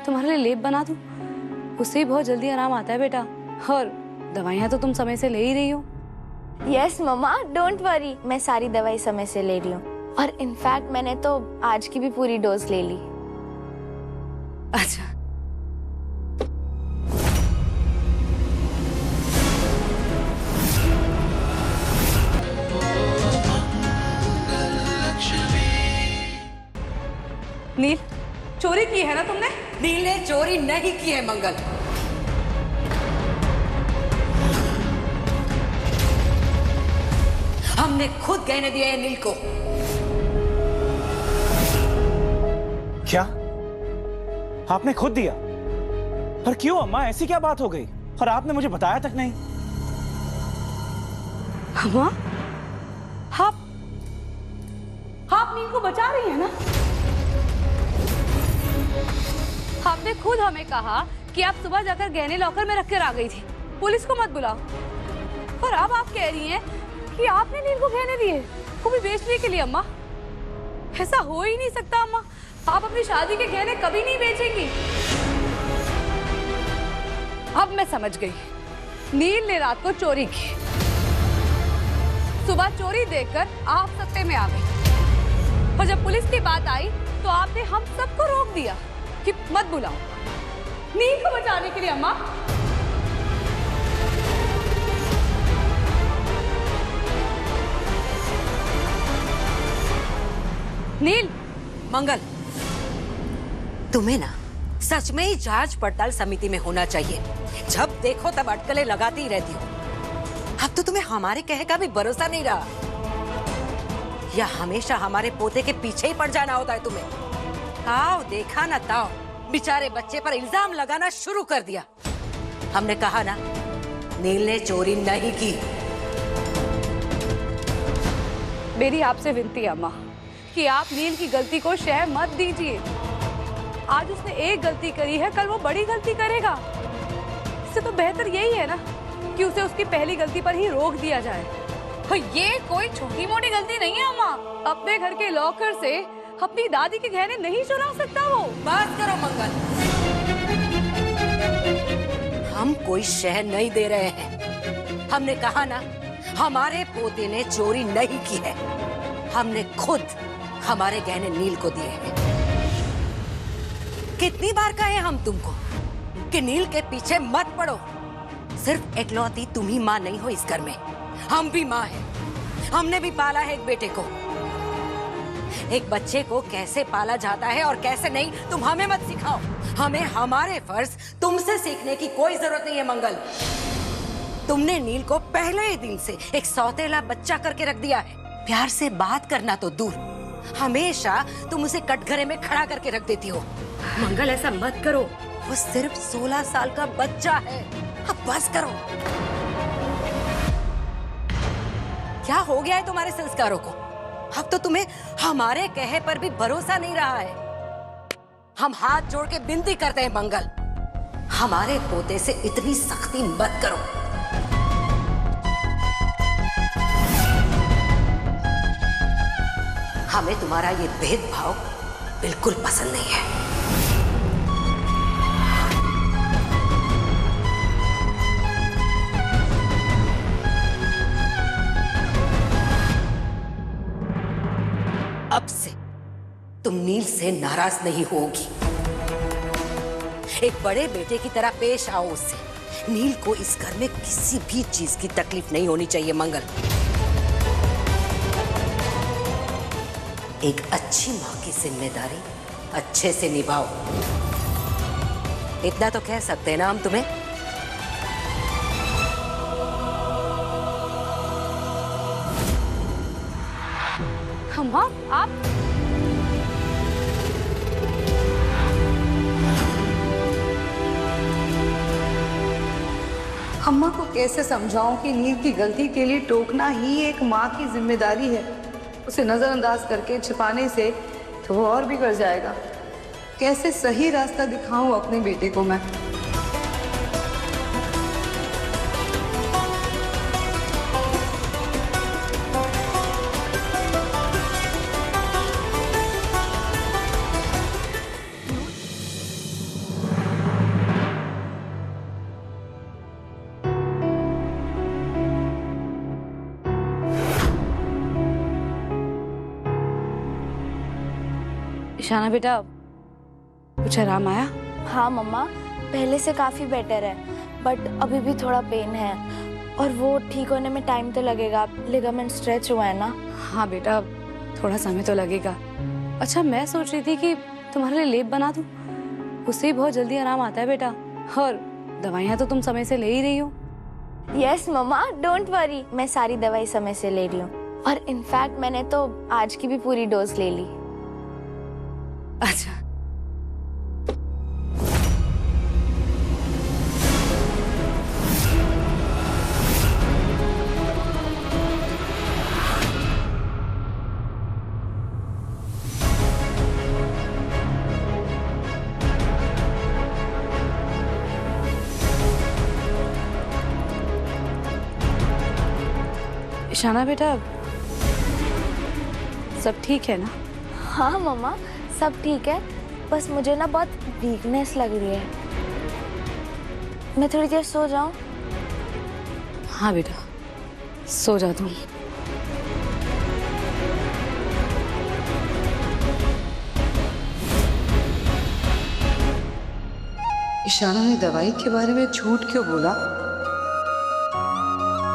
तुम्हारे लिए लेप बना दूं? उससे ही बहुत जल्दी आराम आता है बेटा। और दवाइयाँ तो तुम समय से ले ही रही हो। यस मम्मा, डोंट वरी, मैं सारी दवाई समय से ले रही हूँ। और इनफैक्ट मैंने तो आज की भी पूरी डोज ले ली। अच्छा, नील, चोरी की है ना तुमने? नील ने चोरी नहीं की है मंगल। हमने खुद गहने दिए हैं नील को। क्या आपने खुद दिया? पर क्यों अम्मा, ऐसी क्या बात हो गई? और आपने मुझे बताया तक नहीं। अम्मा, आप नील को बचा रही है ना? आपने खुद हमें कहा कि आप सुबह जाकर गहने लॉकर में रख कर आ गई थी, पुलिस को मत बुलाओ। और अब आप कह रही हैं कि आपने नील को गहने दिए, वो भी बेचने के लिए। अम्मा, ऐसा हो ही नहीं सकता। अम्मा, आप अपनी शादी के गहने कभी नहीं बेचेंगी। अब मैं समझ गई, नील ने रात को चोरी की, सुबह चोरी देखकर आप सत्ते में आ गई, और जब पुलिस की बात आई तो आपने हम सबको रोक दिया कि मत बुलाओ नील को बचाने के लिए। अम्मा, नील। मंगल, तुम्हें ना सच में ही जांच पड़ताल समिति में होना चाहिए। जब देखो तब अटकलें लगाती ही रहती हो। अब तो तुम्हें हमारे कहे का भी भरोसा नहीं रहा, या हमेशा हमारे पोते के पीछे ही पड़ जाना होता है तुम्हें। आओ देखा ना ताओ, बेचारे बच्चे पर इल्जाम लगाना शुरू कर दिया। हमने कहा ना, नील ने चोरी नहीं की। मेरी आपसे विनती है अम्मा कि आप नील की गलती को शह मत दीजिए। आज उसने एक गलती करी है, कल वो बड़ी गलती करेगा। इससे तो बेहतर यही है ना कि उसे उसकी पहली गलती पर ही रोक दिया जाए। और ये कोई छोटी मोटी गलती नहीं है अम्मा। अपने घर के लॉकर से अपनी दादी के गहने नहीं चुरा सकता वो। बात करो मंगल, हम कोई शह नहीं दे रहे हैं। हमने कहा ना, हमारे पोते ने चोरी नहीं की है। हमने खुद हमारे गहने नील को दिए हैं। कितनी बार कहे हम तुमको कि नील के पीछे मत पड़ो। सिर्फ एकलौती तुम ही माँ नहीं हो इस घर में, हम भी माँ हैं। हमने भी पाला है एक बेटे को। एक बच्चे को कैसे पाला जाता है और कैसे नहीं, तुम हमें मत सिखाओ। हमें हमारे फर्ज तुमसे सीखने की कोई जरूरत नहीं है मंगल। तुमने नील को पहले ही दिन से एक सौतेला बच्चा करके रख दिया है। प्यार से बात करना तो दूर, हमेशा तुम उसे कटघरे में खड़ा करके रख देती हो। मंगल, ऐसा मत करो। वो सिर्फ 16 साल का बच्चा है। अब बस करो। क्या हो गया है तुम्हारे संस्कारों को? अब तो तुम्हें हमारे कहे पर भी भरोसा नहीं रहा है। हम हाथ जोड़ के विनती करते हैं मंगल, हमारे पोते से इतनी सख्ती मत करो। हमें तुम्हारा ये भेदभाव बिल्कुल पसंद नहीं है। अब से तुम नील से नाराज नहीं होगी। एक बड़े बेटे की तरह पेश आओ उससे। नील को इस घर में किसी भी चीज की तकलीफ नहीं होनी चाहिए मंगल। एक अच्छी माँ की जिम्मेदारी अच्छे से निभाओ। इतना तो कह सकते हैं ना हम तुम्हें। अम्मा, आप अम्मा को कैसे समझाऊं कि नील की गलती के लिए टोकना ही एक माँ की जिम्मेदारी है। उसे नजरअंदाज करके छिपाने से तो वो और बिगड़ जाएगा। कैसे सही रास्ता दिखाऊं अपने बेटे को मैं। ईशाना बेटा, कुछ आराम आया? हाँ मम्मा, पहले से काफी बेटर है, बट अभी भी थोड़ा पेन है और वो ठीक होने में टाइम तो लगेगा। लिगामेंट स्ट्रेच हुआ है ना। हाँ बेटा, थोड़ा समय तो लगेगा। अच्छा, मैं सोच रही थी कि तुम्हारे लिए लेप बना दूं, उससे ही बहुत जल्दी आराम आता है बेटा। और दवाइयाँ तो तुम समय से ले ही रही हो। यस मम्मा, डोंट वरी, मैं सारी दवाई समय से ले रही हूँ और इनफैक्ट मैंने तो आज की भी पूरी डोज ले ली। अच्छा, ईशाना बेटा, सब ठीक है ना? हाँ मम्मा, सब ठीक है, बस मुझे ना बहुत वीकनेस लग रही है। मैं थोड़ी देर सो जाऊं? हाँ बेटा, सो जा तुम। ईशाना ने दवाई के बारे में झूठ क्यों बोला?